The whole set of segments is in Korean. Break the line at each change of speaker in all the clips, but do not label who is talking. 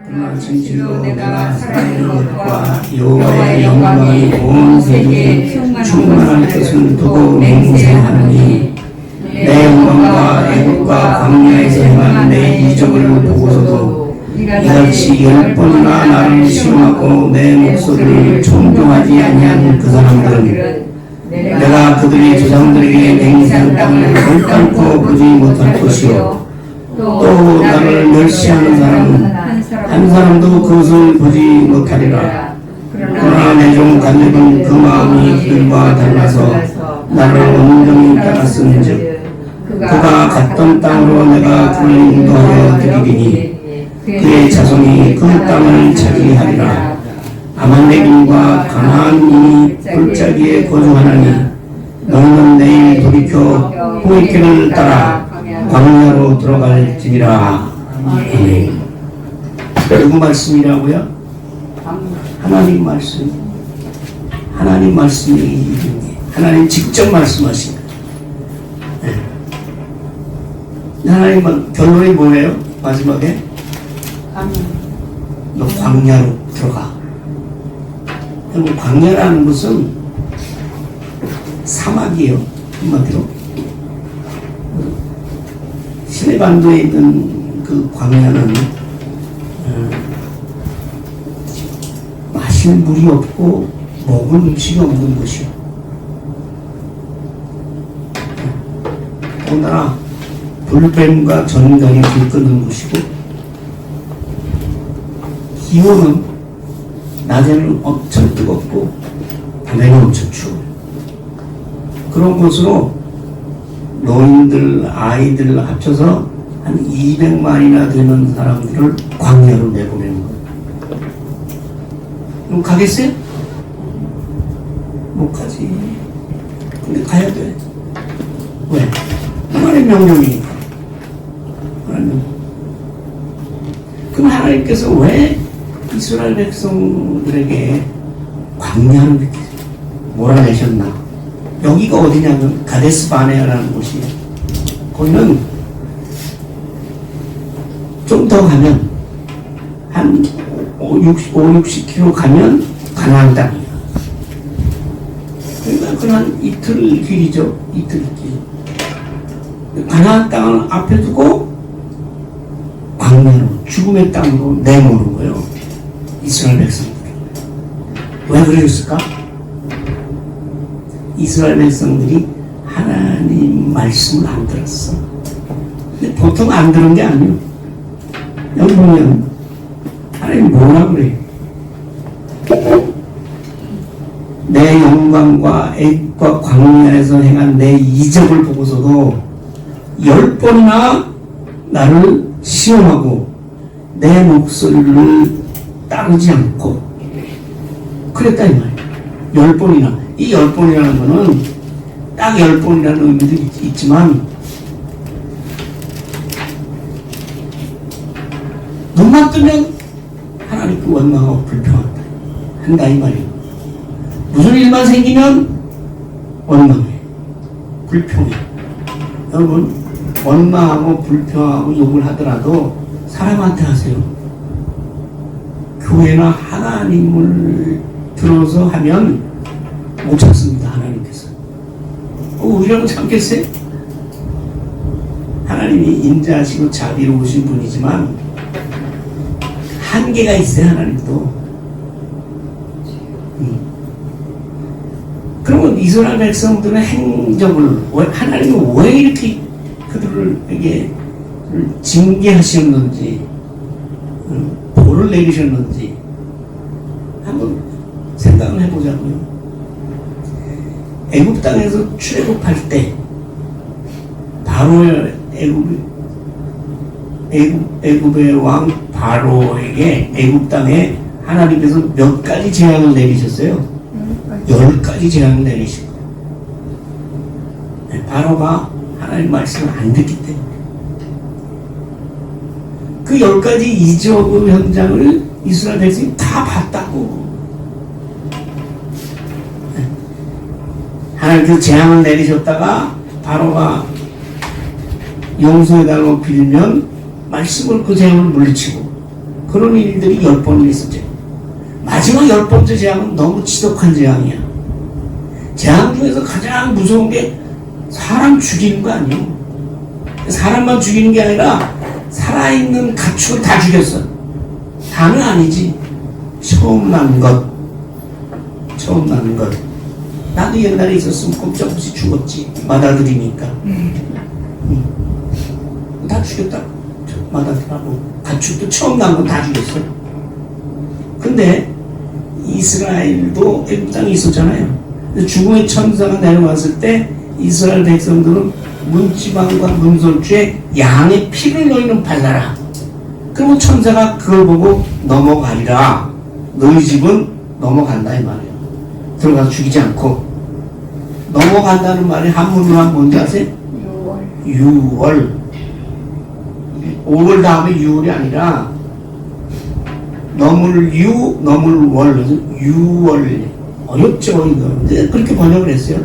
그러나 진실로 내가 살아있는 것과 여호와의 영광이 온 세계에 충만할 것을 두고 맹세하노니 내 영광과 애국과 광야에서 행한 내 이적을 보고서도 이같이 10번이나 나를 시험하고 내 목소리를 존중하지 아니한 그 사람들은 내가 그들의 조상들에게 맹세한 땅을 결단코 보지 못할 것이요 또 나를 멸시하는 사람은 한 사람도 그것을 보지 못하리라. 그러나 내 종 다윗은 그 마음이 그들과 달라서 나를 온전히 따랐은즉 그가 갔던 땅으로 내가 그를 인도하여 드리리니 그의 자손이 그 땅을 차지하리라. 아말렉인과 가나안인이 골짜기에 거주하나니 너희는 내일 돌이켜 호익길을 따라 광야로 들어갈지니라. 아멘. 누구 말씀이라고요? 하나님 말씀. 하나님 말씀이 하나님 직접 말씀하신 거예요. 하나님 결론이 뭐예요? 마지막에 너 광야로 들어가. 광야라는 것은 사막이에요. 한마디로 시내반도에 있는 그 광야는 마실 물이 없고 먹을 음식이 없는 곳이요. 더군다나 불뱀과 전갈이 들끓는 곳이고 기온은 낮에는 엄청 뜨겁고 밤에는 엄청 추워요. 그런 곳으로 노인들, 아이들 합쳐서 한 200만이나 되는 사람들을 광야로 내보내는 거예요. 그럼 가겠어요? 못 가지. 근데 가야 돼. 왜? 하나님의 명령이니까. 하나님. 그럼 하나님께서 왜 이스라엘 백성들에게 광야를 이렇게 몰아내셨나? 여기가 어디냐면 가데스 바네아라는 곳이에요. 거기는 좀 더 가면 한 60km 가면 가나안 땅이에요. 그러니까 그냥 이틀 길이죠. 이틀 길. 가나안 땅을 앞에 두고 광야로 죽음의 땅으로 내모는 거예요. 이스라엘 백성들. 왜 그랬을까? 이스라엘 백성들이 하나님 말씀을 안 들었어. 근데 보통 안 들은 게 아니에요. 여기 보면 하나님 뭐라 그래? 내 영광과 애국과 광야에서 행한 내 이적을 보고서도 10번이나 나를 시험하고 내 목소리를 따르지 않고 그랬다 이 말이야. 10번이나. 이 10번이라는 거는 딱 10번이라는 의미도 있지만 눈만 뜨면 하나님 그 원망하고 불평한다. 한다 이 말이에요. 무슨 일만 생기면 원망해. 불평해. 여러분 원망하고 불평하고 욕을 하더라도 사람한테 하세요. 교회나 하나님을 들어서 하면 못 참습니다. 하나님께서. 우리라고 참겠어요? 하나님이 인자하시고 자비로우신 분이지만 한계가 있어요. 하나님도. 그러면 이스라엘 백성들의 행적을 하나님이 왜 이렇게 그들에게 징계하셨는지 벌을 내리셨는지 한번 생각을 해보자고요. 애굽 땅에서 출애굽할 때 바로의 애굽의 왕 바로에게 애굽 땅에 하나님께서 몇 가지 재앙을 내리셨어요? 10가지 재앙을 내리시고 바로가 하나님 말씀을 안 듣기 때문에 그 10가지 이적 현장을 이스라엘 백성이 다 봤다고. 하나님께서 재앙을 내리셨다가 바로가 용서해달라고 빌면 말씀을 그 재앙을 물리치고 그런 일들이 10번을 있었죠. 마지막 10번째 재앙은 너무 지독한 재앙이야. 재앙 중에서 가장 무서운 게 사람 죽이는 거 아니에요. 사람만 죽이는 게 아니라 살아있는 가축을 다 죽였어. 다는 아니지. 처음 난 것. 나도 옛날에 있었으면 꼼짝없이 죽었지. 맏아들이니까. 다 죽였다. 맏아들하고 가축도 처음 난 건 다 죽였어. 근데 이스라엘도 애굽 땅에 있었잖아요. 죽음의 천사가 내려왔을 때 이스라엘 백성들은 문지방과 문설주에 양의 피를 너희는 발라라. 그러면 천사가 그걸 보고 넘어가리라. 너희 집은 넘어간다 이 말이에요. 들어가서 죽이지 않고. 넘어간다는 말이 한문으로 하면 뭔지 아세요? 6월. 5월 다음에 6월이 아니라 넘을 월. 그래서 6월. 어렵죠 이거. 그렇게 번역을 했어요.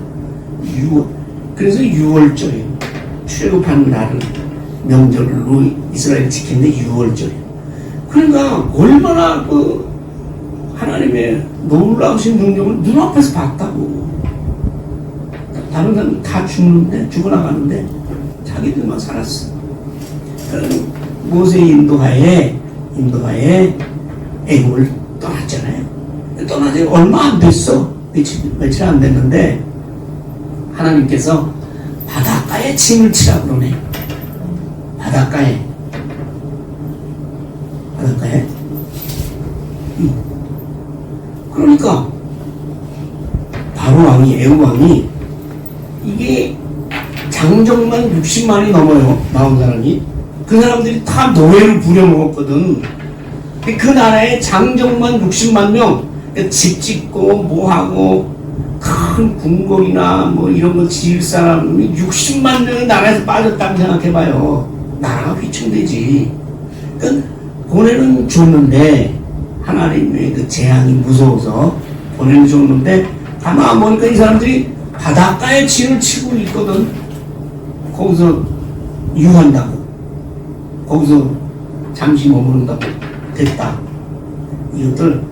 6월. 그래서 6월절이에요. 출애굽하는 날은 명절로 이스라엘 지키는데 6월절이에요. 그러니까 얼마나 그 하나님의 놀라우신 능력을 눈앞에서 봤다고. 다른 사람 다 죽는데, 죽어나가는데 자기들만 살았어. 모세의 인도하에 애굽을 떠났잖아요. 떠나지 얼마 안 됐어. 며칠 안 됐는데 하나님께서 바닷가에 짐을 치라 그러네. 바닷가에. 그러니까 바로 왕이, 애굽 왕이, 이게 장정만 60만이 넘어요. 나온 사람이. 그 사람들이 다 노예를 부려먹었거든. 그 나라에 장정만 60만 명, 집 짓고 뭐하고 큰 궁궐이나 뭐 이런 거 지을 사람이 60만 명이 나라에서 빠졌다고 생각해봐요. 나라가 휘청되지. 그러니까 보내는 줬는데 하나님의 그 재앙이 무서워서 보내는 줬는데 가만 보니까 이 사람들이 바닷가에 진을 치고 있거든. 거기서 유한다고. 거기서 잠시 머무른다고. 됐다. 이것들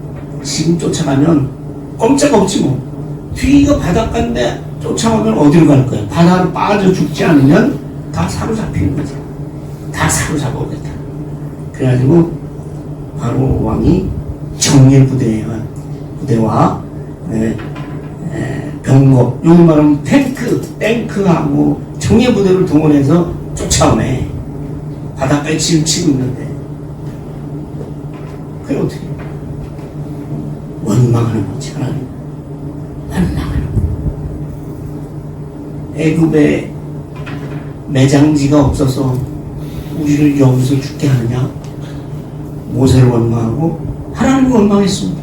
지금 쫓아가면 꼼짝없지 뭐. 뒤가 바닷가인데 쫓아오면 어디로 갈 거야? 바다로 빠져 죽지 않으면 다 사로잡히는 거지. 다 사로잡아오겠다. 그래가지고 바로 왕이 정예 부대와 병거, 여기 말하면 탱크하고 정예 부대를 동원해서 쫓아오네. 바닷가에 짐을 치고 있는데. 그게 어떻게 해? 원망하는 거지, 하나님. 원망하는 거. 애굽에 매장지가 없어서 우리를 여기서 죽게 하느냐? 모세를 원망하고 하나님을 원망했습니다.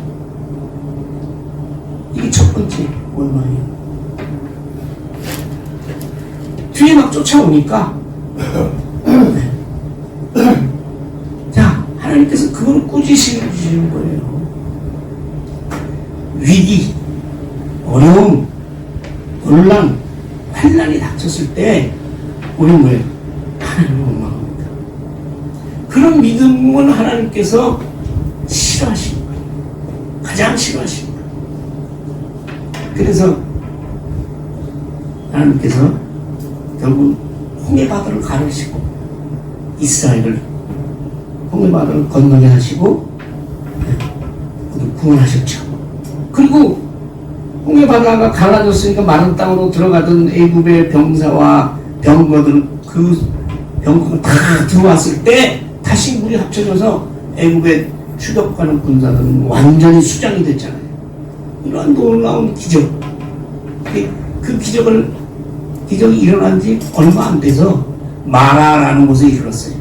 이게 첫 번째 원망이에요. 뒤에 막 쫓아오니까 자, 하나님께서 그걸 꾸짖으시는 거예요. 위기, 어려움, 혼란, 환난이 닥쳤을 때 우리는 왜 하나님을 원망합니다. 그런 믿음은 하나님께서 싫어하시는 거예요. 가장 싫어하시는 거예요. 그래서 하나님께서 결국 홍해바다를 가르시고 이스라엘을 홍해바다를 건너게 하시고 구원하셨죠. 그리고 홍해바다가 갈라졌으니까 마른 땅으로 들어가던 애굽의 병사와 병거들, 그 병거가 다 들어왔을 때 다시 물이 합쳐져서 애굽의 추격하는 군사들은 완전히 수장이 됐잖아요. 이러한 놀라운 기적. 그 기적이 일어난 지 얼마 안 돼서 마라라는 곳에 이르렀어요.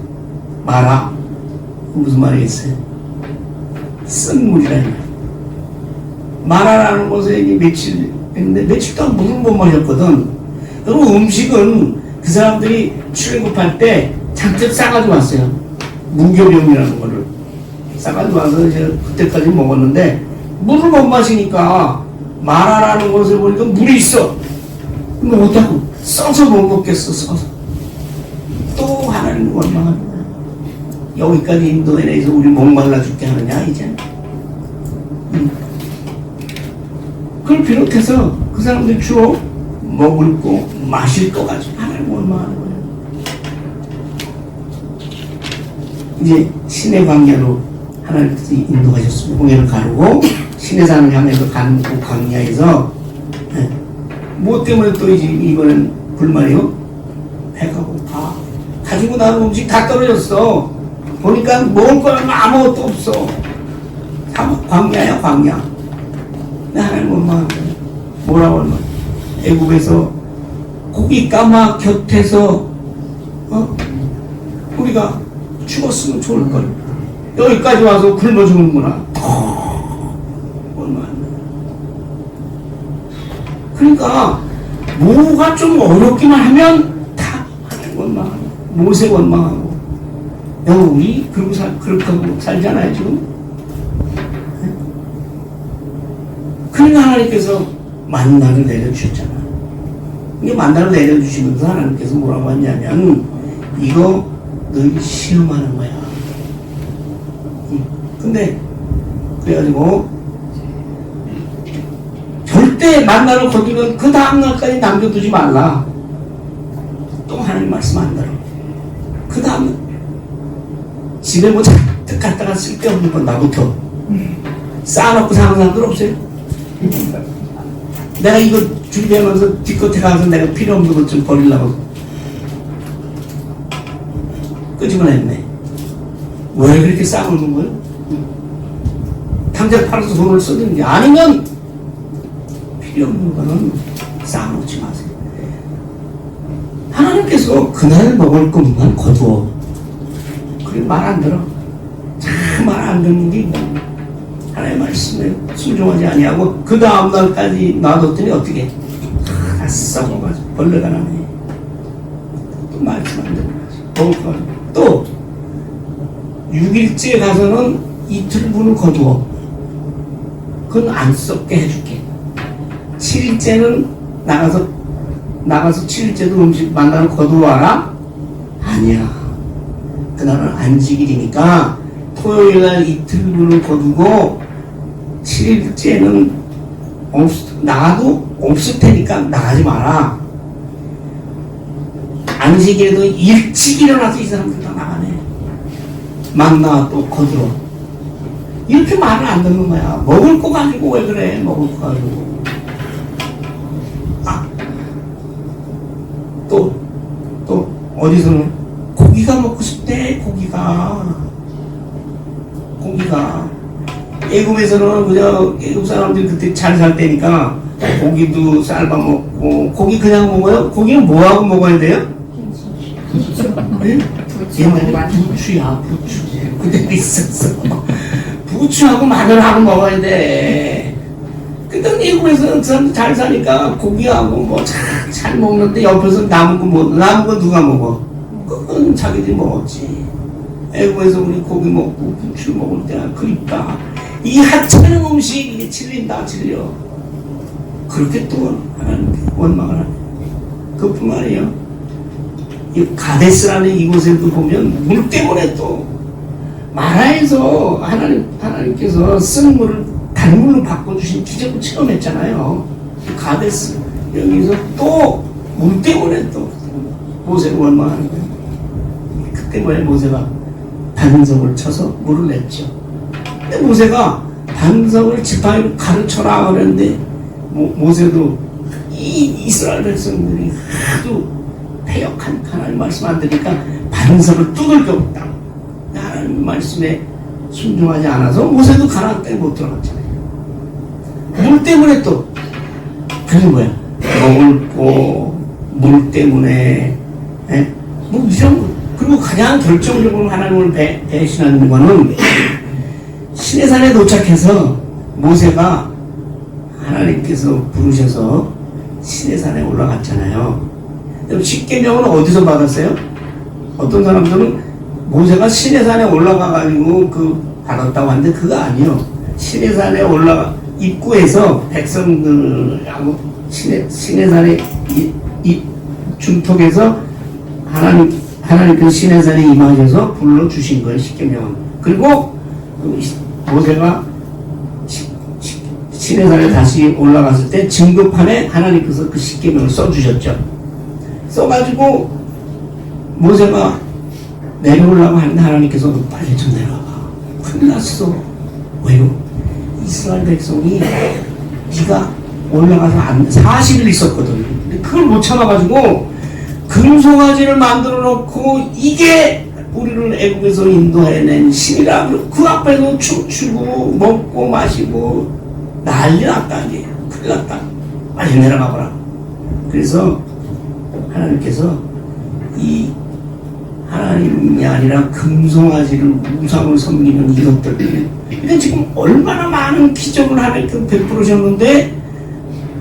마라. 무슨 말이겠어요? 쓴 물이라. 마라라는 곳에 며칠 했는데 며칠 동안 물을 못 마셨거든. 그리고 음식은 그 사람들이 출애굽할 때 잔뜩 싸가지고 왔어요. 무교병이라는 거를 싸가지고 와서 이제 그때까지 먹었는데 물을 못 마시니까 마라라는 곳에 보니까 물이 있어. 그럼 어떡하고 써서 못 먹겠어. 써서 또 하나님을 원망하는 거야. 여기까지 인도에 내서 우리 목말라 죽게 하느냐 이제. 그걸 비롯해서 그 사람들 주로 먹을 거 마실 거 가지고 하나님 원망하는 거예요. 이제 신의 광야로 하나님께서 인도하셨습니다. 홍해를 가르고 신의 산을 향해서 가는 그 광야에서 뭐 때문에 또 이제 이번엔 불만이요? 배가 고파. 가지고 나온 음식 다 떨어졌어. 보니까 먹을 거는 아무것도 없어. 광야야 광야. 하나님 원망하는 거예요. 뭐라고 하면 애국에서 고기 까마 곁에서 우리가 죽었으면 좋을 걸. 여기까지 와서 굶어 죽는구나. 그러니까 뭐가 좀 어렵기만 하면 다 하나님 원망하고 모세 원망하고. 우리 그렇게 하고 살잖아요 지금. 그러니까 하나님께서 만나를 내려주셨잖아. 이게 만나를 내려주시면서 하나님께서 뭐라고 하냐면 이거 너희 시험하는 거야. 근데 그래가지고 절대 만나를 거두면 그 다음날까지 남겨두지 말라. 또 하나님 말씀 안 들어. 그 다음 집에 뭐 잔뜩 갖다가 쓸데없는 건 나부터 쌓아놓고 사는 사람들 없어요? 내가 이거 준비하면서 뒷겉에 가서 내가 필요 없는 것 좀 버리려고 끄집어냈네. 왜 그렇게 쌓아놓는 거예요? 당장 팔아서 돈을 쓰든지 아니면 필요 없는 거는 쌓아놓지 마세요. 하나님께서 그날 먹을 것만 거두어. 그래 말 안 들어. 참 말 안 듣는 게 하나님의 말씀에 순종하지 아니하고 그 다음 날까지 놔뒀더니 어떻게 다 썩어가지고 벌레가 나네. 또 말씀 안 듣고 또 6일째 가서는 이틀분을 거두어. 그건 안 썩게 해줄게. 7일째는 나가서 7일째도 음식 만나는 거두어와라? 아니야. 그날은 안식일이니까 토요일날 이틀분을 거두고 7일째는 나가도 없을 테니까 나가지 마라. 안식일에도 일찍 일어나서 이 사람들 다 나가네. 만나 또 거두어. 이렇게 말을 안 듣는 거야. 먹을 거 가지고 왜 그래? 먹을 거 가지고. 또 어디서는 고기가 먹고 싶대. 고기가 애굽에서는 그저 애굽 사람들이 그때 잘 살 때니까 고기도 삶아 먹고. 고기 그냥 먹어요? 고기는 뭐하고 먹어야 돼요? 옛날에 부추야 부추. 그때 있었어. 부추하고 마늘하고 먹어야 돼. 근데 애국에서는 그 사람들 잘 사니까 고기하고 뭐 잘 먹는데 옆에서 남은 거 누가 먹어? 그건 자기들이 먹었지. 애국에서 우리 고기 먹고 부추 먹을 때는 그립다. 이 하찮은 음식이 질린다 질려. 그렇게 또 하나님 원망을 하네. 그뿐만 아니에요. 이 가데스라는 이곳에도 보면 물 때문에 또 마라에서 하나님께서 쓴 물을 단물로 바꿔주신 기적을 체험했잖아요. 가데스 여기서 또 물 때문에 또 모세를 원망하는 거예요. 그때 뭐야? 모세가 반석을 쳐서 물을 냈죠. 근데 모세가 반석을 지팡이로 가르쳐라 그랬는데 모세도 이 이스라엘 백성들이 하도 패역한 하나님 말씀 안 들으니까 반석을 뚫을 게 없다. 하나님 말씀에 순종하지 않아서 모세도 가나안 땅에 못 들어갔잖아요. 물 때문에 또 그게 뭐야? 먹을 거, 물 때문에, 뭐 이런 거. 그리고 가장 결정적으로 하나님을 배신하는 거는 신의 산에 도착해서 모세가 하나님께서 부르셔서 신의 산에 올라갔잖아요. 십계명은 어디서 받았어요? 어떤 사람들은 모세가 신의 산에 올라가가지고 받았다고 하는데 그거 아니요. 신의 산에 입구에서 백성들하고 신의 산에 이 중턱에서 하나님께서 시내산에 임하셔서 불러주신 거예요, 십계명은. 그리고 모세가 시내산에 다시 올라갔을 때 증거판에 하나님께서 그 십계명을 써주셨죠. 써가지고 모세가 내려오려고 하는데 하나님께서 빨리 좀 내려와봐. 큰일 났어. 왜요? 이스라엘 백성이 네가 올라가서 40일 있었거든. 근데 그걸 못 참아가지고 금송아지를 만들어 놓고 이게 우리를 애국에서 인도해낸 신이라 그 앞에서 춤추고 먹고 마시고 난리 났다. 이게 큰일 났다. 빨리 내려가 보라. 그래서 하나님께서 이 하나님이 아니라 금송아지를 우상을 섬기는 이것들, 이게 지금 얼마나 많은 기적을 하나님께서 베풀으셨는데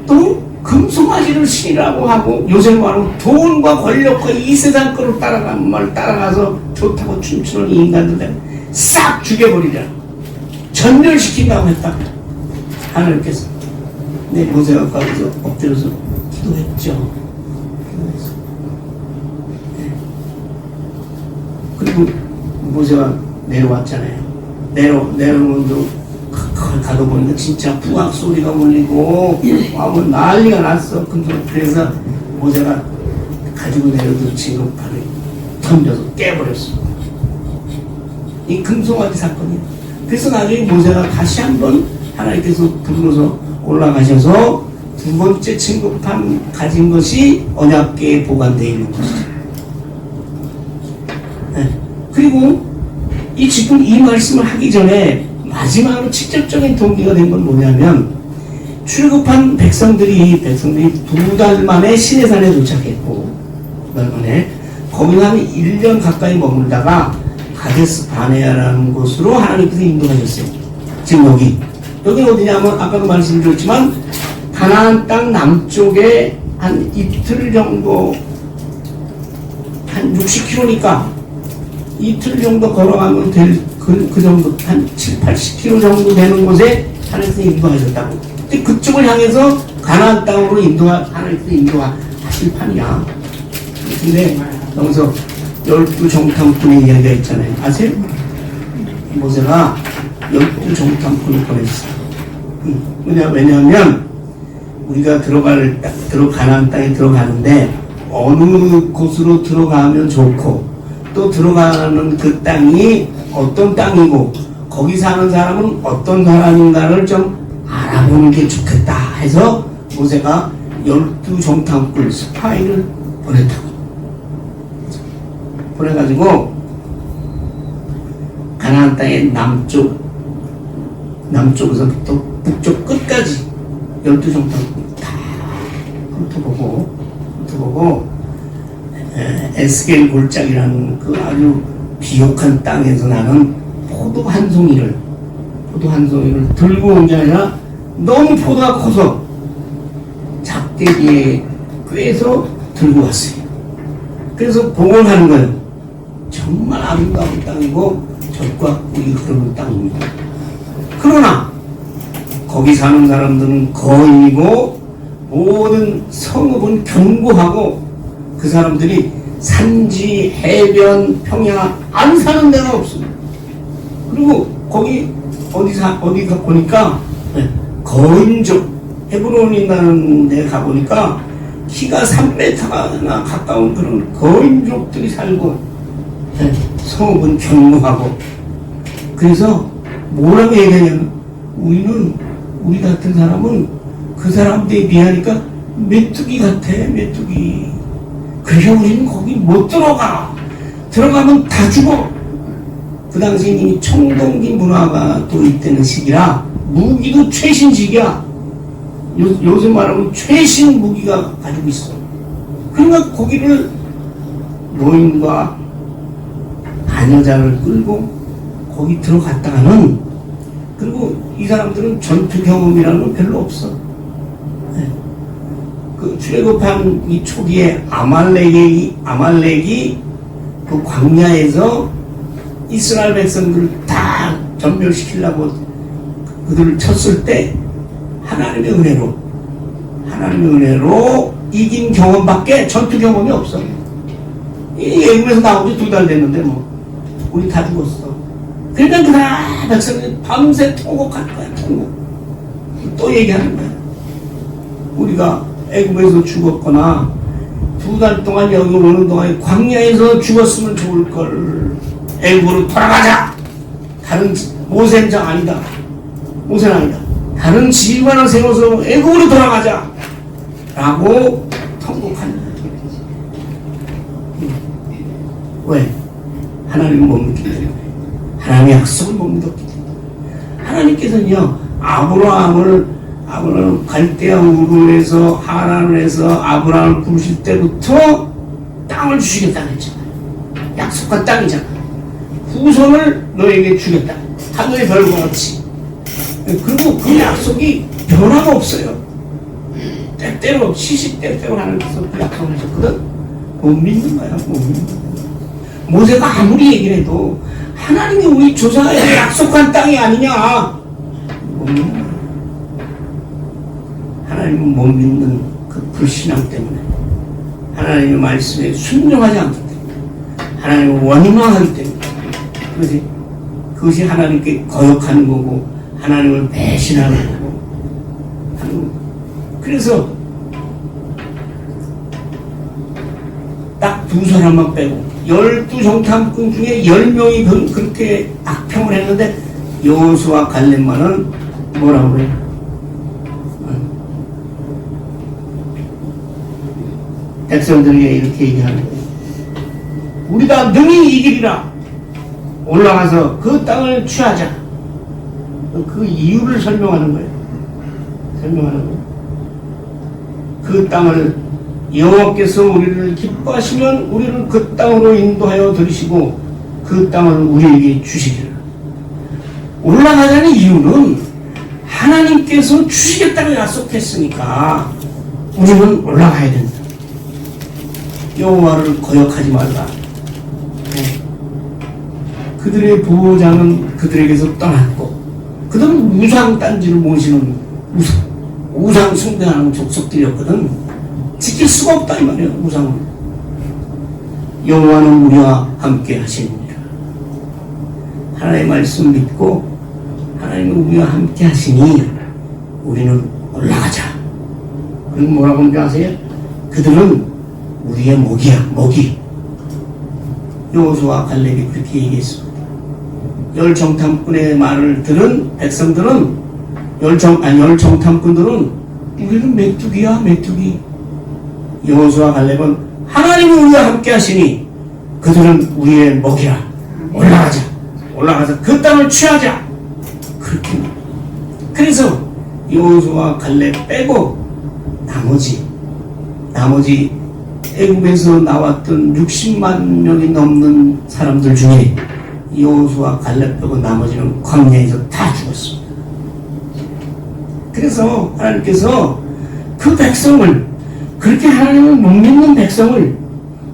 또 금송아지를 신이라고 하고 요새 말하면 돈과 권력과 이 세상 거로 따라가서 좋다고 춤추는 인간들 싹 죽여버리자, 전멸시킨다고 했다. 하나님께서. 내 모세가 거기서 엎드려서 기도했죠. 그리고 모세가 내려왔잖아요. 내려오면서 가도 보니까 진짜 부악 소리가 울리고 뭐 난리가 났어. 그래서 모세가 가지고 내려도 징급판을 던져서 깨버렸어. 이 금송아지 사건이에요. 그래서 나중에 모세가 다시 한번 하나님께서 불러서 올라가셔서 두 번째 징급판 가진 것이 언약궤에 보관되어 있는 것이죠. 네. 그리고 지금 이 말씀을 하기 전에 마지막으로 직접적인 동기가 된 건 뭐냐면, 출애굽한 백성들이 2달 만에 시내산에 도착했고, 2달 만에 거기 한 1년 가까이 머물다가 가데스 바네아라는 곳으로 하나님께서 인도하셨어요. 지금 여기 어디냐면 아까도 말씀드렸지만 가나안 땅 남쪽에 한 이틀 정도, 한 60km니까 이틀 정도 걸어가면 될 그 정도, 한 7, 80km 정도 되는 곳에 하나님께서 인도하셨다고. 근데 그쪽을 향해서 가나안 땅으로 하나님께서 인도하실 판이야. 근데 여기서 12정탐꾼의 이야기가 있잖아요. 아세요? 모세가 12정탐꾼을 보냈어요. 왜냐하면 우리가 가나안 땅에 들어가는데 어느 곳으로 들어가면 좋고, 또 들어가는 그 땅이 어떤 땅이고 거기 사는 사람은 어떤 사람인가를 좀 알아보는 게 좋겠다 해서 모세가 12정탐꾼 스파이를 보냈다고. 보내가지고 가나안 땅의 남쪽에서부터 북쪽 끝까지 12정탐꾼 다 훑어보고 에스겔 골짜기라는 그 아주 비옥한 땅에서 나는 포도 한 송이를 들고 온 게 아니라 너무 포도가 커서 작대기에 꿰서 들고 왔어요. 그래서 복원하는 거예요. 정말 아름다운 땅이고 젖과 꿀이 흐르는 땅입니다. 그러나 거기 사는 사람들은 거인이고 모든 성읍은 견고하고 그 사람들이 산지, 해변, 평야 안 사는 데가 없습니다. 그리고 거기 어디 가보니까 거인족, 헤브론이라는 데 가보니까 키가 3m나 가까운 그런 거인족들이 살고 성읍은 견고하고. 그래서 뭐라고 얘기하냐면 우리 같은 사람은 그 사람들에 비하니까 메뚜기 같아, 메뚜기. 그래서 우리는 거기 못 들어가면 다 죽어. 그 당시에 이미 청동기 문화가 또 있다는 시기라 무기도 최신식이야. 요즘 말하면 최신 무기가 가지고 있어. 그러니까 거기를 노인과 아녀자를 끌고 거기 들어갔다가는, 그리고 이 사람들은 전투 경험이라는 건 별로 없어. 그 출애굽한 이 초기에 아말렉이 그 광야에서 이스라엘 백성들을 다 전멸시키려고 그들을 쳤을 때 하나님의 은혜로 이긴 경험밖에 전투 경험이 없어. 이 애국에서 나온 지 2달 됐는데 뭐 우리 다 죽었어. 그러니까 그다 백성들이 밤새 통곡할 거야. 통곡. 또 얘기하는 거야. 우리가 애국에서 죽었거나 2달 동안 여기 오는 동안에 광야에서 죽었으면 좋을 걸. 애국으로 돌아가자. 다른 모세는 아니다. 모세는 아니다. 다른 지휘관을 세워서 애국으로 돌아가자. 라고 통곡합니다. 왜? 하나님을 못 믿기 때문에. 하나님의 약속을 못 믿었기 때문에. 하나님께서는요, 아브라함을 갈대아 우르에서 하란을 해서 아브라함을 부르실 때부터 땅을 주시겠다고 했잖아요. 약속한 땅이잖아. 후손을 너에게 주겠다. 하늘의 별과 같이. 그리고 그 약속이 변화가 없어요. 때때로 시시때때로 하나님께서 그 약속을 하셨거든. 못 믿는 거야. 못 믿는 거야. 모세가 아무리 얘기를 해도 하나님이 우리 조상에게 약속한 땅이 아니냐. 못 믿는 거야. 하나님은 못 믿는 그 불신앙 때문에, 하나님의 말씀에 순종하지 않기 때문에, 하나님을 원망하기 때문에, 그것이 하나님께 거역하는 거고 하나님을 배신하는 거고 하는 거고. 그래서 딱 2사람만 빼고 12정탐꾼 중에 10명이 그렇게 악평을 했는데 여호수아 갈렙만은 뭐라고 그래요? 백성들에게 이렇게 얘기하는 거예요. 우리가 능히 이기리라. 올라가서 그 땅을 취하자. 그 이유를 설명하는 거예요. 설명하는 거예요. 그 땅을 여호와께서 우리를 기뻐하시면 우리를 그 땅으로 인도하여 들이시고 그 땅을 우리에게 주시리라. 올라가자는 이유는 하나님께서 주시겠다고 약속했으니까 우리는 올라가야 된다. 여호와를 거역하지 말라. 그들의 보호자는 그들에게서 떠났고 그들은 우상 딴지를 모시는 우상 숭배하는 족속들이었거든. 지킬 수가 없다 이 말이야. 우상을. 여호와는 우리와 함께 하시느니라. 하나님의 말씀 믿고 하나님은 우리와 함께 하시니 우리는 올라가자. 그럼 뭐라고 하는지 아세요? 그들은 우리의 목이야. 목이. 여호수아 갈렙이 그렇게 얘기했습니다. 열정탐꾼의 말을 들은 백성들은 열정탐꾼들은 우리는 메뚜기야 메뚜기. 여호수아 갈렙은 하나님이 우리와 함께 하시니 그들은 우리의 먹이라. 올라가자. 올라가서 그 땅을 취하자. 그렇게. 그래서 여호수아 갈렙 빼고 나머지 애국에서 나왔던 60만 명이 넘는 사람들 중에 여호수아 갈렙 빼고 나머지는 광야에서 다 죽었습니다. 그래서 하나님께서 그 백성을, 그렇게 하나님을 못 믿는 백성을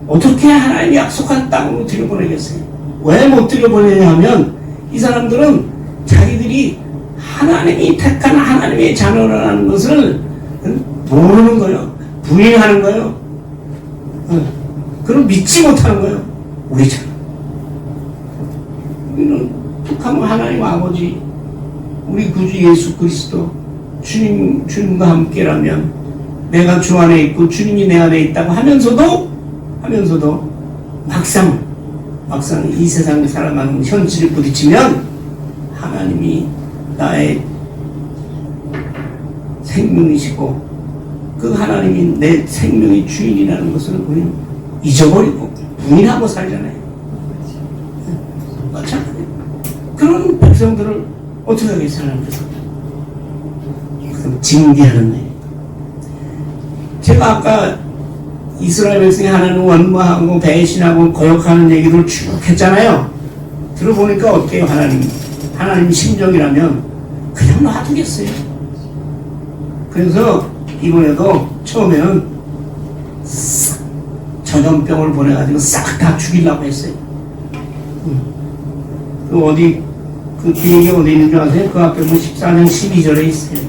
어떻게 하나님이 약속한 땅으로 들여보내겠어요? 왜 못 들여보내냐 하면 이 사람들은 자기들이 하나님이 택한 하나님의 자녀라는 것을 모르는 거예요. 부인하는 거예요. 그럼 믿지 못하는 거예요. 우리처럼. 우리는 툭하면 하나님 아버지, 우리 구주 예수 그리스도, 주님과 함께라면 내가 주 안에 있고 주님이 내 안에 있다고 하면서도 막상 이 세상에 살아가는 현실에 부딪히면 하나님이 나의 생명이시고 그 하나님이 내 생명의 주인이라는 것을 우리는 잊어버리고 부인하고 살잖아요. 마찬가지예요. 그런 백성들을 어떻게 하겠어요? 하나님께서 그럼 징계하는 거예요. 제가 아까 이스라엘 백성이 하나님을 원망하고 배신하고 거역하는 얘기를 쭉 했잖아요. 들어보니까 어때요? 하나님 심정이라면 그냥 놔두겠어요. 그래서 이번에도 처음에는 싹 전염병을 보내가지고 싹 다 죽이려고 했어요. 그 뒤에 어디 있는 줄 아세요? 그 앞에 보면 14장 12절에 있어요.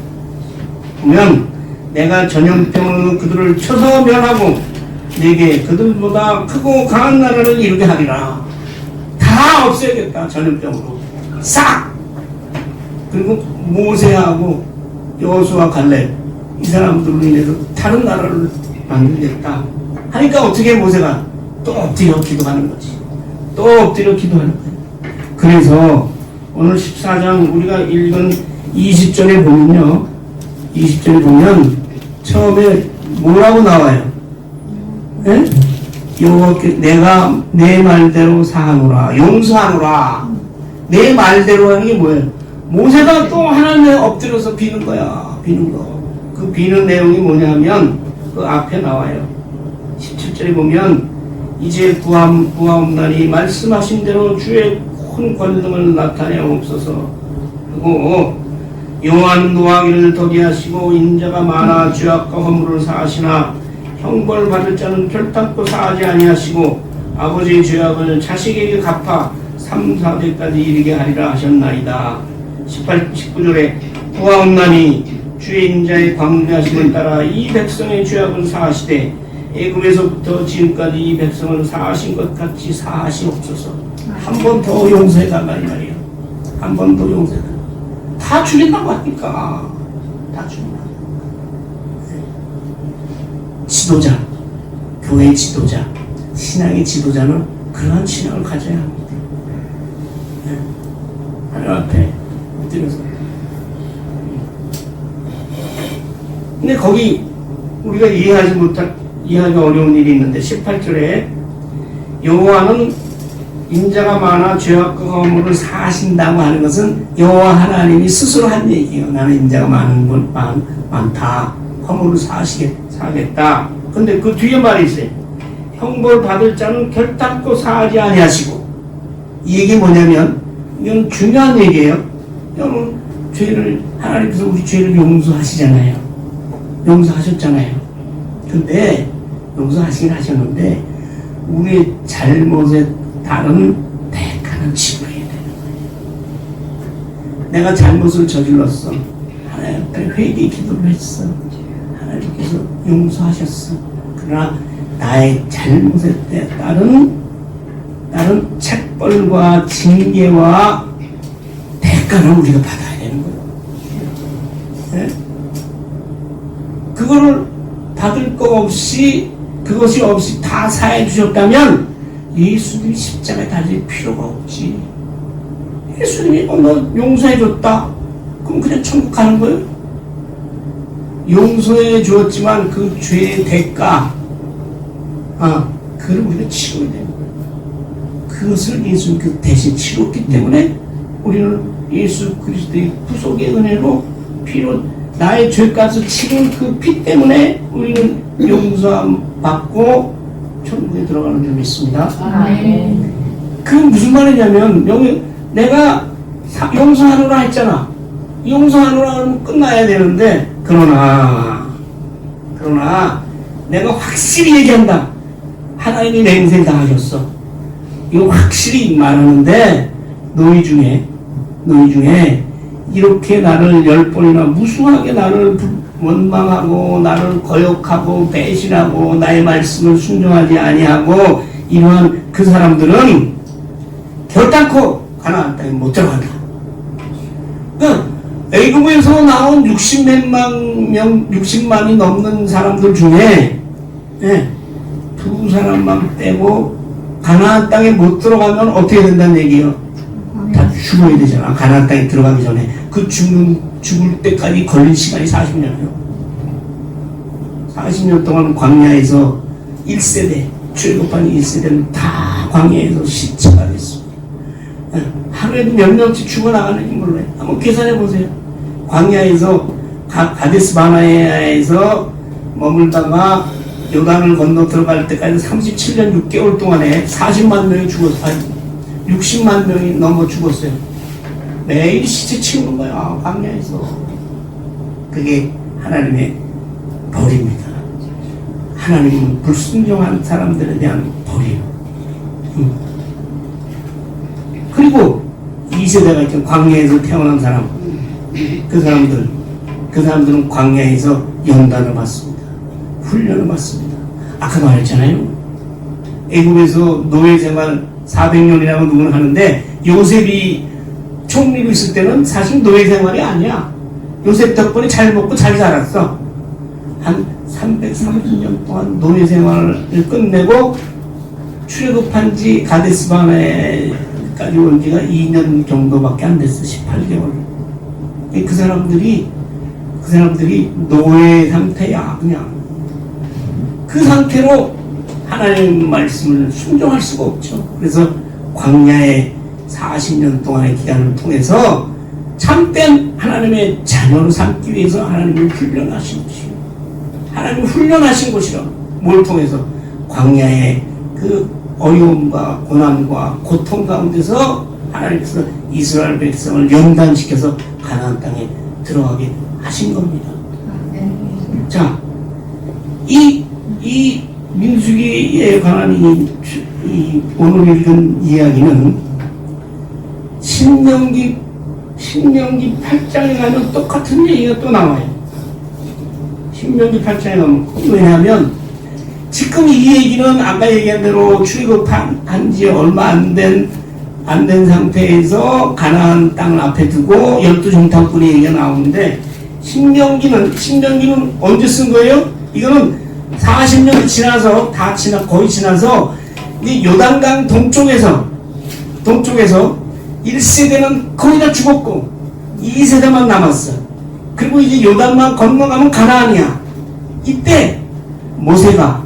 보면 내가 전염병으로 그들을 쳐서 멸하고 내게 그들보다 크고 강한 나라를 이루게 하리라. 다 없애야겠다. 전염병으로 싹. 그리고 모세하고 여호수아 갈렙 이 사람들로 인해서 다른 나라를 만들겠다 하니까 어떻게 모세가 또 엎드려 기도하는 거지. 또 엎드려 기도하는 거예요. 그래서 오늘 14장 우리가 읽은 20절에 보면요, 20절에 보면 처음에 뭐라고 나와요? 네? 여호와께 내가 내 말대로 사하노라, 용서하노라. 내 말대로 하는 게 뭐예요? 모세가 또 하나님에 엎드려서 비는 거야. 비는 거. 그 비는 내용이 뭐냐면 그 앞에 나와요. 17절에 보면 이제 구하옵나니 말씀하신 대로 주의 큰 권능을 나타내옵소서. 그리고 여호와는 노하기를 더디 하시고 인자가 많아 죄악과 허물을 사하시나 형벌 받을 자는 결단코 사하지 아니하시고 아버지의 죄악을 자식에게 갚아 3, 4대까지 이르게 하리라 하셨나이다. 19절에 구하옵나니 주의 인자의 광대하심을 따라 이 백성의 죄악을 사하시되 애굽에서부터 지금까지 이 백성을 사하신 것 같이 사하시옵소서. 한 번 더 용서해달라 이 말이에요. 한 번 더 용서해달라. 다 죽인다고 하니까 다 죽인다. 지도자, 교회의 지도자, 신앙의 지도자는 그러한 신앙을 가져야 합니다. 하나님 앞에 엎드려서. 근데 거기 우리가 이해하기 어려운 일이 있는데 18절에 여호와는 인자가 많아 죄악과 허물을 사하신다고 하는 것은 여호와 하나님이 스스로 한 얘기예요. 나는 인자가 많다. 허물을 사하겠다. 근데 그 뒤에 말이 있어요. 형벌 받을 자는 결단코 사하지 아니하시고. 이 얘기 뭐냐면 이건 중요한 얘기예요. 여러분 하나님께서 우리 죄를 용서하시잖아요. 용서하셨잖아요. 근데 용서하시긴 하셨는데 우리의 잘못에 따른 대가는 치러야 되는 거예요. 내가 잘못을 저질렀어. 하나님 앞에 회개 기도를 했어. 하나님께서 용서하셨어. 그러나 나의 잘못에 따른 책벌과 징계와 대가를 우리가 받아야 되는 거예요. 네? 그거를 받을 거 없이 그것이 없이 다 사해 주셨다면 예수님이 십자가에 달릴 필요가 없지. 예수님이 너 용서해 줬다. 그럼 그냥 천국 가는 거예요? 용서해 주었지만 그 죄의 대가, 그걸 우리가 치러야 되는 거예요. 그것을 예수님께서 대신 치렀기 때문에 우리는 예수 그리스도의 구속의 은혜로 피로 나의 죄값을 치른 그 피 때문에 우리는 용서함 받고 천국에 들어가는 줄 믿습니다. 그건 무슨 말이냐면 내가 용서하노라 했잖아. 용서하노라 하면 끝나야 되는데 그러나 내가 확실히 얘기한다. 하나님이 맹세 다 하셨어. 이거 확실히 말하는데 너희 중에 이렇게 나를 10번이나 무수하게 나를 원망하고 나를 거역하고 배신하고 나의 말씀을 순종하지 아니하고 이러한 그 사람들은 결단코 가나안 땅에 못 들어간다. 그러니까 애굽에서 나온 60만이 넘는 사람들 중에 두 사람만 빼고 가나안 땅에 못 들어가면 어떻게 된다는 얘기예요? 다 죽어야 되잖아. 가나안 땅에 들어가기 전에 그 죽을 때까지 걸린 시간이 40년이요. 40년 동안 광야에서 1세대 출애굽한 1세대는 다 광야에서 시체가 됐습니다. 하루에도 몇 명씩 죽어나가는지 몰라요. 한번 계산해 보세요. 광야에서 가데스 바네아에서 머물다가 요단을 건너 들어갈 때까지 37년 6개월 동안에 40만 명이 죽었어요. 60만 명이 넘어 죽었어요. 매일 시체 치우는 거야, 광야에서. 그게 하나님의 벌입니다. 하나님은 불순종한 사람들에 대한 벌이에요. 그리고 2세대가 있죠. 광야에서 태어난 사람. 그 사람들은 광야에서 연단을 받습니다. 훈련을 받습니다. 아까 말했잖아요. 애굽에서 노예 생활 400년이라고 누구는 하는데 요셉이 총리로 있을 때는 사실 노예 생활이 아니야. 요셉 덕분에 잘 먹고 잘 살았어. 한 330년 동안 노예 생활을 끝내고 출애굽한 지 가데스바네까지 온 지가 2년 정도밖에 안 됐어. 18개월. 그 사람들이 노예 상태야. 그냥 그 상태로 하나님 말씀을 순종할 수가 없죠. 그래서 광야의 40년 동안의 기간을 통해서 참된 하나님의 자녀로 삼기 위해서 하나님을 훈련하신 것이요. 하나님을 훈련하신 것이라. 뭘 통해서? 광야의 그 어려움과 고난과 고통 가운데서 하나님께서 이스라엘 백성을 연단시켜서 가나안 땅에 들어가게 하신 겁니다. 자, 이 민수기에 관한 이 오늘 읽은 이야기는 신명기 8장에 가면 똑같은 얘기가 또 나와요. 신명기 8장에 가면. 왜냐하면 지금 이 얘기는 아까 얘기한 대로 출애굽한 지 얼마 안 된 상태에서 가나안 땅을 앞에 두고 12정탐꾼의 얘기가 나오는데 신명기는 언제 쓴 거예요? 이거는 40년 지나서 거의 지나서 이 요단강 동쪽에서 1세대는 거의 다 죽었고 2세대만 남았어. 그리고 이제 요단만 건너가면 가나안이야. 이때 모세가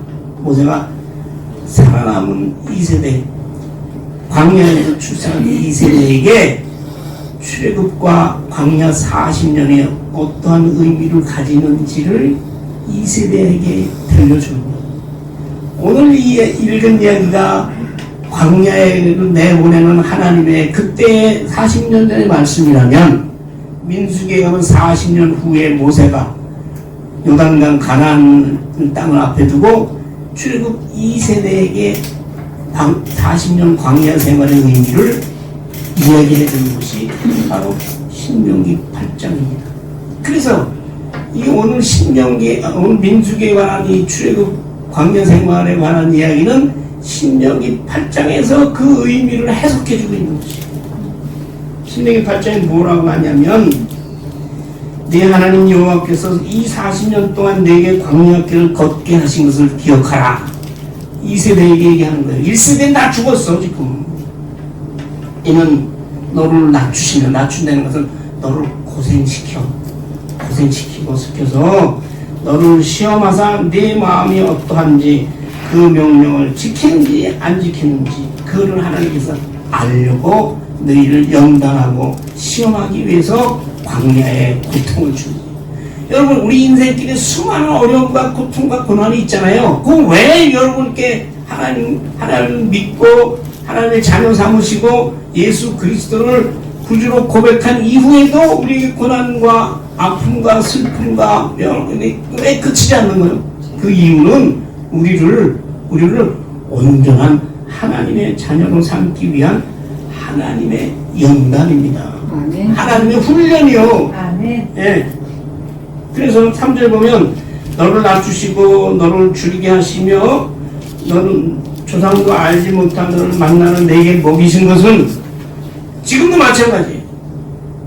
살아남은 2세대, 광야에서 출생한 2세대에게 출애굽과 광야 40년에 어떠한 의미를 가지는지를 2세대에게 들려줍니다. 오늘 읽은 이야기가 광야에 내보내는 하나님의 그때 40년 전의 말씀이라면 민수기에 가면 40년 후에 모세가 요단강 가나안 땅을 앞에 두고 출애굽 2세대에게 40년 광야 생활의 의미를 이야기해 주는 것이 바로 신명기 8장입니다. 그래서 이 오늘 오늘 민수기에 관한 이 출애굽 광야 생활에 관한 이야기는 신명기 8장에서 그 의미를 해석해 주고 있는 것이에요. 신명기 8장에 뭐라고 하냐면 네 하나님 여호와께서 이 40년 동안 내게 광야길을 걷게 하신 것을 기억하라. 2세대에게 얘기하는 거예요. 1세대는 다 죽었어 지금. 이는 너를 낮춘다는 것은 너를 고생시키고 시켜서 너를 시험하사 네 마음이 어떠한지 그 명령을 지키는지 안 지키는지 그를 하나님께서 알려고 너희를 연단하고 시험하기 위해서 광야에 고통을 줍니다. 여러분 우리 인생길에 수많은 어려움과 고통과 고난이 있잖아요. 그 왜 여러분께 하나님을 믿고 하나님의 자녀 삼으시고 예수 그리스도를 구주로 고백한 이후에도 우리의 고난과 아픔과 슬픔과 왜 그치지 않는 거예요? 그 이유는 우리를 온전한 하나님의 자녀로 삼기 위한 하나님의 연단입니다. 아멘. 하나님의 훈련이요. 아멘. 예. 그래서 3절 보면 너를 낮추시고 너를 줄이게 하시며 너는 조상도 알지 못한 너를 만나는 내게 먹이신 것은 지금도 마찬가지.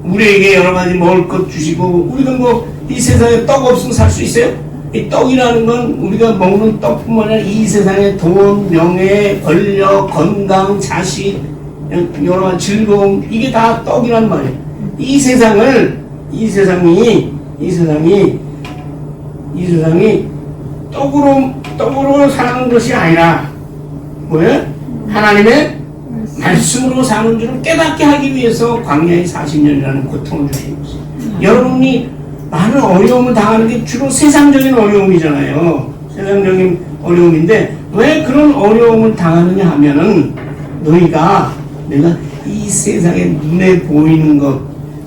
우리에게 여러 가지 먹을 것 주시고 우리가 뭐 이 세상에 떡 없으면 살 수 있어요? 이 떡이라는 건 우리가 먹는 떡뿐만 아니라 이 세상의 돈, 명예, 권력, 건강, 자식, 여러 가지 즐거움 이게 다 떡이란 말이에요. 이 세상이 떡으로 사는 것이 아니라 뭐예요? 하나님의 말씀으로 사는 줄을 깨닫게 하기 위해서 광야의 40년이라는 고통을 주신 것이에요. 여러분이 많은 어려움을 당하는 게 주로 세상적인 어려움이잖아요. 세상적인 어려움인데 왜 그런 어려움을 당하느냐 하면은 내가 이 세상에 눈에 보이는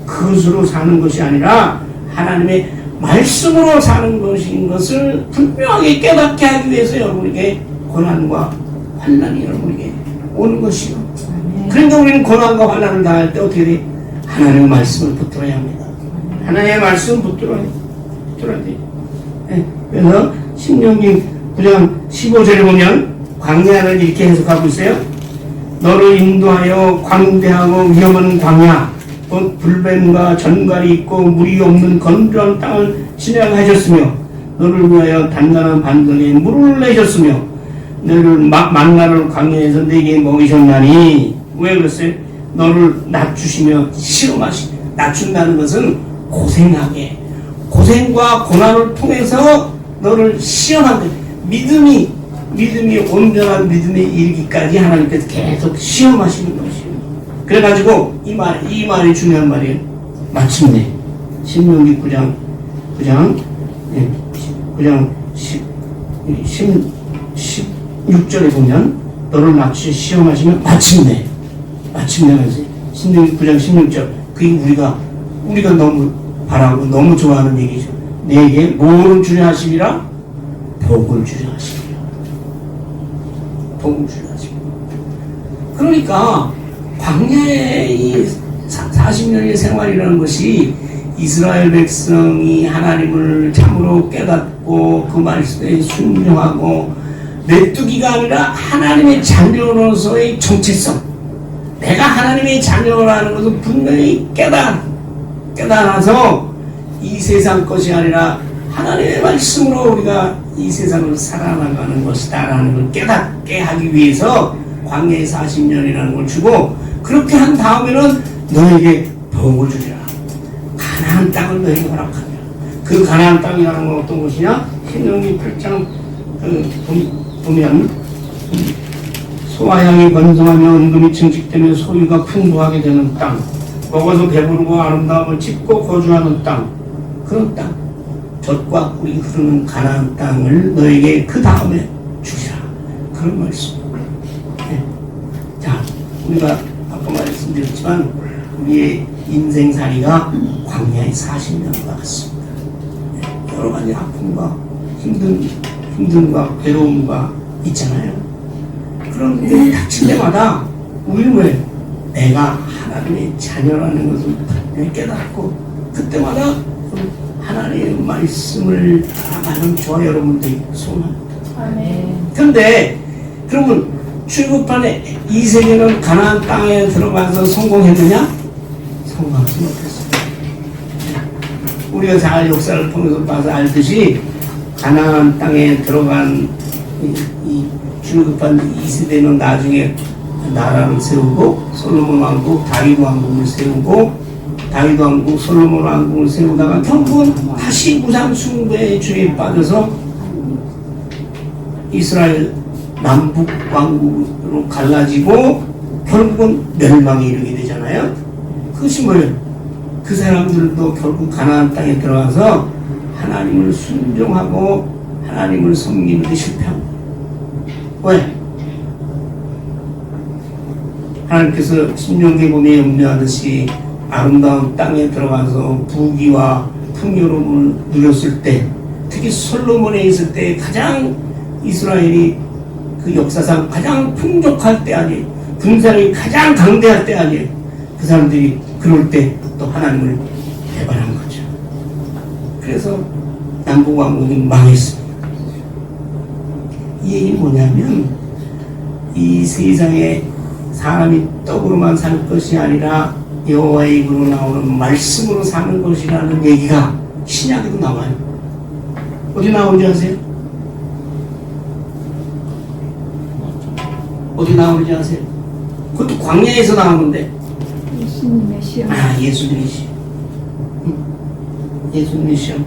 그것으로 사는 것이 아니라 하나님의 말씀으로 사는 것인 것을 분명하게 깨닫게 하기 위해서 여러분에게 고난과 환난이 여러분에게 오는 것이요. 그러니까 우리는 고난과 환난을 당할 때 어떻게 돼? 하나님의 말씀을 붙들어야 합니다. 하나님의 말씀을 붙들어야 돼. 네. 그래서 신명기 9장 15절에 보면 광야를 이렇게 해석하고 있어요. 너를 인도하여 광대하고 위험한 광야, 곧 불뱀과 전갈이 있고 물이 없는 건조한 땅을 진행하셨으며, 너를 위하여 단단한 반석에 물을 내셨으며, 너를 만나를 광야에서 내게 먹이셨나니. 왜 그랬어요? 너를 낮추시며 시험하시. 낮춘다는 것은 고생하게, 고생과 고난을 통해서 너를 시험하게, 믿음이 온전한 믿음에 이르기까지 하나님께서 계속 시험하시는 것이에요. 그래가지고 이 말이 중요한 말이에요. 마침내 신명기 9장 16절에 보면 너를 낮추시 시험하시면 마침내 하지. 신명기 9장 16절. 그게 우리가 너무 바라고 너무 좋아하는 얘기죠. 내게 뭐를 주려 하시리라? 복을 주려 하시리라. 복을 주려 하시리라. 그러니까 광야의 이 40년의 생활이라는 것이 이스라엘 백성이 하나님을 참으로 깨닫고 그 말씀에 순종하고 메뚜기가 아니라 하나님의 자녀로서의 정체성, 내가 하나님의 자녀라는 것을 분명히 깨달아서 이 세상 것이 아니라 하나님의 말씀으로 우리가 이 세상을 살아나가는 것이다 라는 걸 깨닫게 하기 위해서 광야의 40년이라는 걸 주고, 그렇게 한 다음에는 너에게 복을 주리라. 가나안 땅을 너에게 허락하리라. 그 가나안 땅이라는 건 어떤 것이냐? 신명기 8장 보면 소와 양이 번성하며 은금이 증식되며 소유가 풍부하게 되는 땅, 먹어서 배부르고 아름다움을 짓고 거주하는 땅, 그런 땅, 젖과 꿀이 흐르는 가나안 땅을 너에게 그 다음에 주리라. 그런 말씀. 네. 자, 우리가 아까 말씀드렸지만 우리의 인생살이가 광야의 40년과 같습니다. 네. 여러 가지 아픔과 힘듦과 괴로움과 있잖아요. 그런데 닥칠 때마다 우리는 왜 내가 하나님의 자녀라는 것을 깨닫고 그때마다 하나님의 말씀을 따라가는 저와 여러분들이 소원합니다. 그런데 그러면 출애굽한 이세계는 가나안 땅에 들어가서 성공했느냐? 성공하지 못했습니다. 우리가 잘 역사를 통해서 봐서 알듯이 가나안 땅에 들어간 이 출애굽한 이세대는 나중에 나라를 세우고 솔로몬 왕국, 다윗 왕국을 세우고 다윗 왕국, 솔로몬 왕국을 세우다가 결국은 다시 우상 숭배의 죄에 빠져서 이스라엘 남북 왕국으로 갈라지고 결국은 멸망에 이르게 되잖아요. 그것이 뭐예요? 그 사람들도 결국 가나안 땅에 들어가서 하나님을 순종하고 하나님을 섬기는 데 실패합니다. 왜? 하나님께서 신명기에 보면 염려하듯이 아름다운 땅에 들어가서 부귀와 풍요로움을 누렸을 때, 특히 솔로몬에 있을 때 가장 이스라엘이 그 역사상 가장 풍족할 때 아니에요. 군사력이 가장 강대할 때 아니에요. 그 사람들이 그럴 때 또 하나님을 배반한 거죠. 그래서 남북왕국이 망했습니다. 이 얘기는 뭐냐면 이 세상에 사람이 떡으로만 살 것이 아니라 여호와의 입으로 나오는 말씀으로 사는 것이라는 얘기가 신약에도 나와요. 어디 나오는지 아세요? 어디 나오는지 아세요? 그것도 광야에서 나오는데.
예수님의 시험.
예수님의 시험. 예수님의 시험.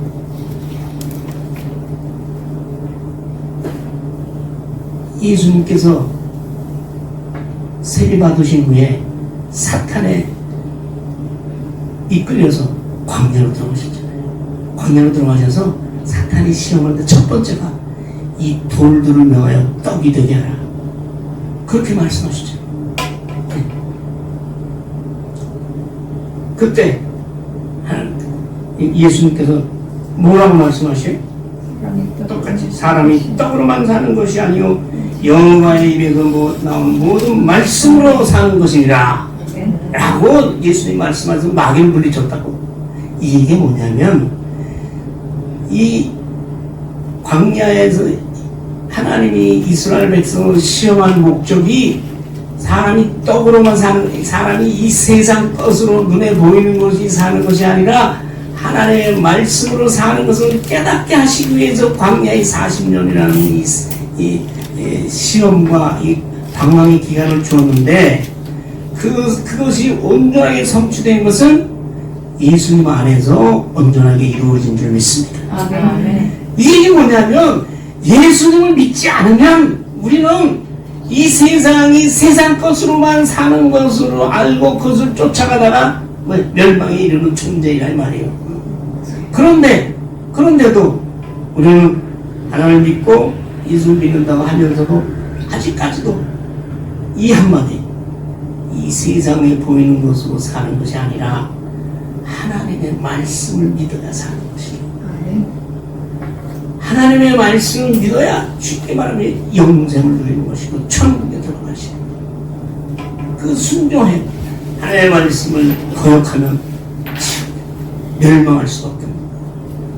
예수님께서 세례 받으신 후에 사탄에 이끌려서 광야로 들어가셨잖아요. 광야로 들어가셔서 사탄이 시험할 때 첫 번째가 이 돌들을 명하여 떡이 되게 하라. 그렇게 말씀하시죠. 그때 예수님께서 뭐라고 말씀하셔요? 똑같이 사람이 떡으로만 사는 것이 아니요 여호와의 입에서 나온 모든 말씀으로 사는 것이니라 라고 예수님 말씀하셔서 마귀를 물리쳤다고. 이게 뭐냐면 이 광야에서 하나님이 이스라엘 백성을 시험한 목적이 사람이 떡으로만 사는, 사람이 이 세상 것으로 눈에 보이는 것이 사는 것이 아니라 하나님의 말씀으로 사는 것을 깨닫게 하시기 위해서 광야의 40년이라는 이 시험과 이 방황의 기간을 주었는데 그것이 온전하게 성취된 것은 예수님 안에서 온전하게 이루어진 줄 믿습니다.
아멘.
이게 뭐냐면 예수님을 믿지 않으면 우리는 이 세상이 세상 것으로만 사는 것으로 알고 그것을 쫓아가다가 멸망에 이르는 존재이란 말이에요. 그런데도 우리는 하나님을 믿고 예수를 믿는다고 하면서도 아직까지도 이 한마디, 이 세상에 보이는 것으로 사는 것이 아니라 하나님의 말씀을 믿어야 사는 것이에요. 하나님의 말씀을 믿어야 쉽게 말하면 영생을 누리는 것이고 천국에 들어가시고, 그 순종해 하나님의 말씀을 거역하면 멸망할 수밖에 없는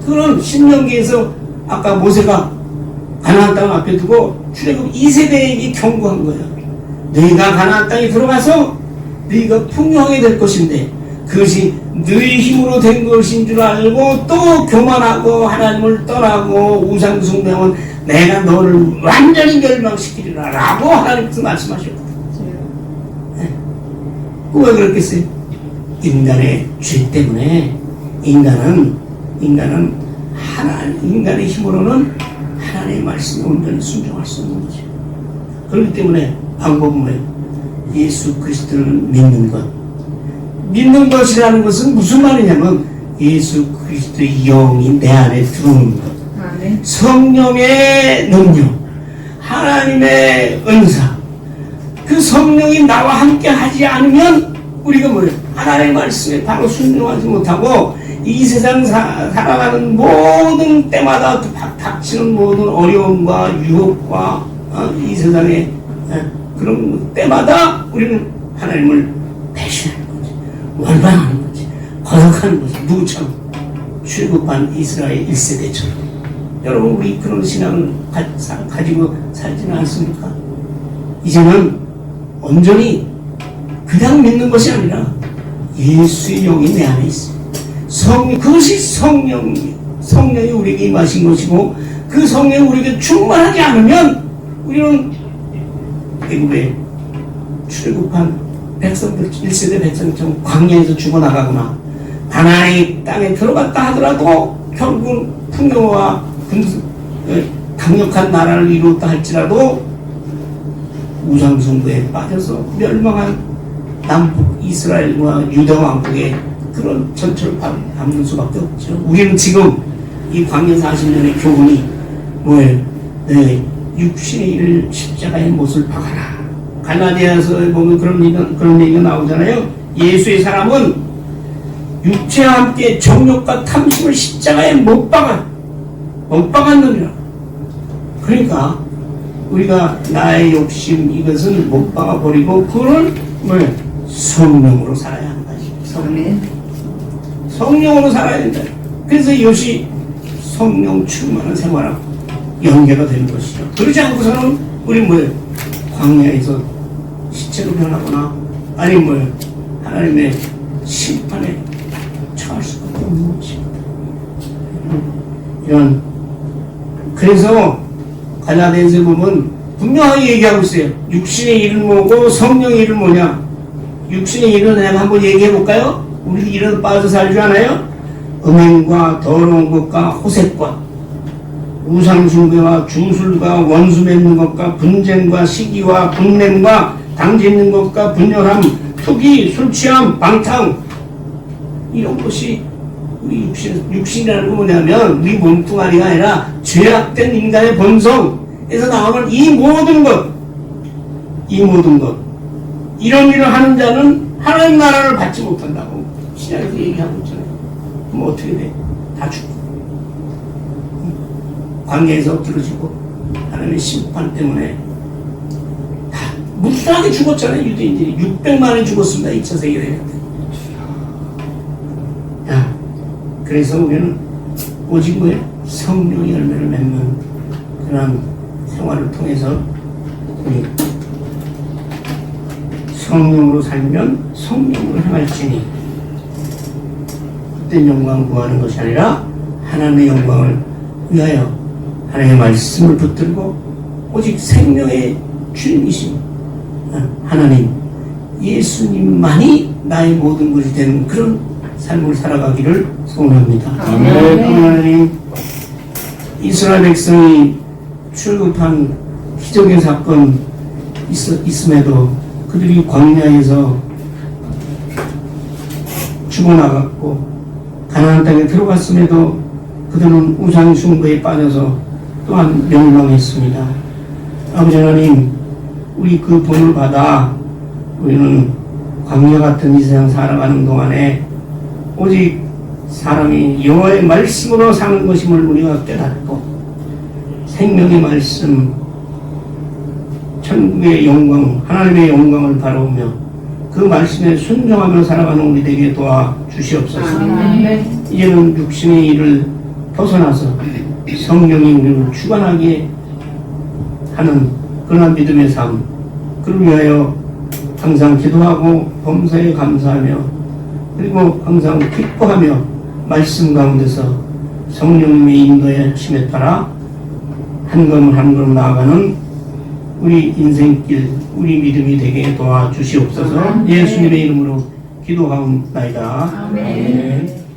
그런 신명기에서 아까 모세가 가나안 땅 앞에 두고 출애굽 2세대에게 경고한 거예요. 너희가 가나안 땅에 들어가서 너희가 풍요하게 될 것인데 그것이 너희 힘으로 된 것인 줄 알고 또 교만하고 하나님을 떠나고 우상 숭배하면 내가 너를 완전히 멸망시키리라 라고 하나님께서 말씀하셨거든요. 네. 왜 그렇겠어요? 인간의 죄 때문에 인간의 힘으로는 하나님의 말씀에 온전히 순종할 수 없는 거죠. 그렇기 때문에 방법은 뭐예요? 예수 그리스도를 믿는 것. 믿는 것이라는 것은 무슨 말이냐면 예수 그리스도의 영이 내 안에 들어오는 것. 성령의 능력, 하나님의 은사, 그 성령이 나와 함께 하지 않으면 우리가 뭐예요? 하나님의 말씀에 바로 순종하지 못하고 이 세상 살아가는 모든 때마다 닥치는 모든 어려움과 유혹과 이 세상의 그런 때마다 우리는 하나님을 배신하는 거지, 원망하는 거지, 거역하는 거지. 누구처럼? 출애굽한 이스라엘 1세대처럼. 여러분, 우리 그런 신앙을 가지고 살지는 않습니까? 이제는 온전히 그냥 믿는 것이 아니라 예수의 영이 내 안에 있습니다. 그것이 성령이 우리에게 임하신 것이고, 그 성령이 우리에게 충만하지 않으면 우리는 애굽에 출애굽한 백성들, 1세대 백성처럼 광야에서 죽어나가거나 가나안의 땅에 들어갔다 하더라도 결국은 풍요와 강력한 나라를 이루었다 할지라도 우상숭배에 빠져서 멸망한 남북 이스라엘과 유다 왕국의 그런 전철을 밟는 수밖에 없죠. 우리는 지금 이 광야 40년의 교훈이 뭐예요? 네, 육신의 일을 십자가에 못을 박아라. 갈라디아서에 보면 그런 얘기가 나오잖아요. 예수의 사람은 육체와 함께 정욕과 탐심을 십자가에 못 박았느니라. 그러니까 우리가 나의 욕심 이것은 못 박아버리고 그걸 성령으로 살아야 하는 거지. 성령으로 살아야 된다. 그래서 이것이 성령 충만한 생활하고 연계가 되는 것이죠. 그러지 않고서는 우리 광야에서 시체로 변하거나 아니면 하나님의 심판에 처할 수밖에 없는 것입니다. 그래서 갈라디아서에 보면 분명하게 얘기하고 있어요. 육신의 일은 뭐고 성령의 일은 뭐냐. 육신의 일은 내가 한번 얘기해 볼까요? 우리 일은 빠져 살지 않아요? 음행과 더러운 것과 호색과 우상숭배와 주술과 원수 맺는 것과 분쟁과 시기와 분냄과 당짓는 것과 분열함, 투기, 술취함, 방탕, 이런 것이 우리 육신이라는 건 뭐냐면 우리 몸뚱아리가 아니라 죄악된 인간의 본성에서 나오는 이 모든 것 이런 일을 하는 자는 하나님 나라를 받지 못한다고 신약에서 얘기하고 있잖아요. 그럼 어떻게 돼? 다 죽고 광야에서 들어지고 하나님의 심판 때문에 다 무수하게 죽었잖아요. 유대인들이 600만이 죽었습니다. 2차 세계대전 때. 그래서 우리는 오직 성령의 열매를 맺는 그런 생활을 통해서 우리 성령으로 살면 성령으로 행할지니 헛된 영광 구하는 것이 아니라 하나님의 영광을 위하여 하나님의 말씀을 붙들고 오직 생명의 주님이신 하나님 예수님만이 나의 모든 것이 되는 그런 삶을 살아가기를 소원합니다. 하나님, 이스라엘 백성이 출급한 기적의 사건 있음에도 그들이 광야에서 죽어나갔고 가나안 땅에 들어갔음에도 그들은 우상 숭배에 빠져서 또한 멸망했습니다. 아버지 하나님, 우리 그 본을 받아 우리는 광야 같은 이 세상 살아가는 동안에 오직 사람이 여호와의 말씀으로 사는 것임을 우리가 깨닫고 생명의 말씀, 천국의 영광, 하나님의 영광을 바라보며 그 말씀에 순종하며 살아가는 우리 되게 도와주시옵소서. 이제는 육신의 일을 벗어나서 성령이 우리를 주관하게 하는 그런 믿음의 삶, 그를 위하여 항상 기도하고 범사에 감사하며 그리고 항상 기뻐하며 말씀 가운데서 성령님의 인도의 힘에 따라 한 걸음 한 걸음 나아가는 우리 인생길, 우리 믿음이 되게 도와주시옵소서. 예수님의 이름으로 기도하옵나이다. 아멘.